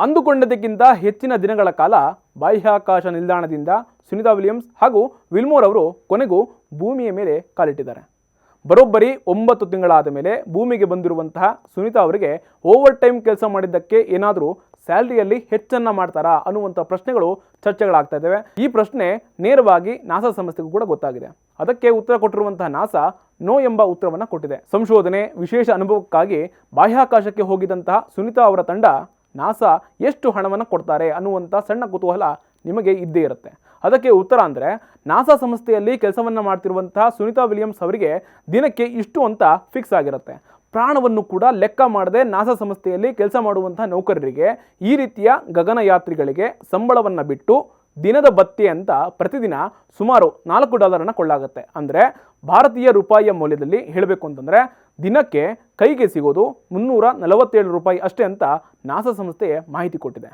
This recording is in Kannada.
ಅಂದುಕೊಂಡದಕ್ಕಿಂತ ಹೆಚ್ಚಿನ ದಿನಗಳ ಕಾಲ ಬಾಹ್ಯಾಕಾಶ ನಿಲ್ದಾಣದಿಂದ ಸುನಿತಾ ವಿಲಿಯಮ್ಸ್ ಹಾಗೂ ವಿಲ್ಮೋರ್ ಅವರು ಕೊನೆಗೂ ಭೂಮಿಯ ಮೇಲೆ ಕಾಲಿಟ್ಟಿದ್ದಾರೆ. ಬರೋಬ್ಬರಿ 9 ತಿಂಗಳಾದ ಮೇಲೆ ಭೂಮಿಗೆ ಬಂದಿರುವಂತಹ ಸುನಿತಾ ಅವರಿಗೆ ಓವರ್ ಟೈಮ್ ಕೆಲಸ ಮಾಡಿದ್ದಕ್ಕೆ ಏನಾದರೂ ಸ್ಯಾಲರಿಯಲ್ಲಿ ಹೆಚ್ಚನ್ನು ಮಾಡ್ತಾರಾ ಅನ್ನುವಂಥ ಪ್ರಶ್ನೆಗಳು ಚರ್ಚೆಗಳಾಗ್ತಾ ಇದ್ದಾವೆ. ಈ ಪ್ರಶ್ನೆ ನೇರವಾಗಿ ನಾಸಾ ಸಂಸ್ಥೆಗೂ ಕೂಡ ಗೊತ್ತಾಗಿದೆ. ಅದಕ್ಕೆ ಉತ್ತರ ಕೊಟ್ಟಿರುವಂತಹ ನಾಸಾ ನೋ ಎಂಬ ಉತ್ತರವನ್ನು ಕೊಟ್ಟಿದೆ. ಸಂಶೋಧನೆ ವಿಶೇಷ ಅನುಭವಕ್ಕಾಗಿ ಬಾಹ್ಯಾಕಾಶಕ್ಕೆ ಹೋಗಿದಂತಹ ಸುನಿತಾ ಅವರ ತಂಡ ನಾಸಾ ಎಷ್ಟು ಹಣವನ್ನು ಕೊಡ್ತಾರೆ ಅನ್ನುವಂಥ ಸಣ್ಣ ಕುತೂಹಲ ನಿಮಗೆ ಇದ್ದೇ ಇರುತ್ತೆ. ಅದಕ್ಕೆ ಉತ್ತರ ಅಂದರೆ ನಾಸಾ ಸಂಸ್ಥೆಯಲ್ಲಿ ಕೆಲಸವನ್ನು ಮಾಡ್ತಿರುವಂತಹ ಸುನಿತಾ ವಿಲಿಯಮ್ಸ್ ಅವರಿಗೆ ದಿನಕ್ಕೆ ಇಷ್ಟು ಅಂತ ಫಿಕ್ಸ್ ಆಗಿರುತ್ತೆ. ಪ್ರಾಣವನ್ನು ಕೂಡ ಲೆಕ್ಕ ಮಾಡದೆ ನಾಸಾ ಸಂಸ್ಥೆಯಲ್ಲಿ ಕೆಲಸ ಮಾಡುವಂತಹ ನೌಕರರಿಗೆ, ಈ ರೀತಿಯ ಗಗನಯಾತ್ರಿಗಳಿಗೆ ಸಂಬಳವನ್ನು ಬಿಟ್ಟು ದಿನದ ಭತ್ಯೆ ಅಂತ ಪ್ರತಿದಿನ ಸುಮಾರು $4 ಕೊಳ್ಳಾಗುತ್ತೆ. ಅಂದರೆ ಭಾರತೀಯ ರೂಪಾಯಿಯ ಮೌಲ್ಯದಲ್ಲಿ ಹೇಳಬೇಕು ಅಂತಂದರೆ ದಿನಕ್ಕೆ ಕೈಗೆ ಸಿಗೋದು $347 ಅಷ್ಟೇ ಅಂತ ನಾಸಾ ಸಂಸ್ಥೆ ಮಾಹಿತಿ ಕೊಟ್ಟಿದೆ.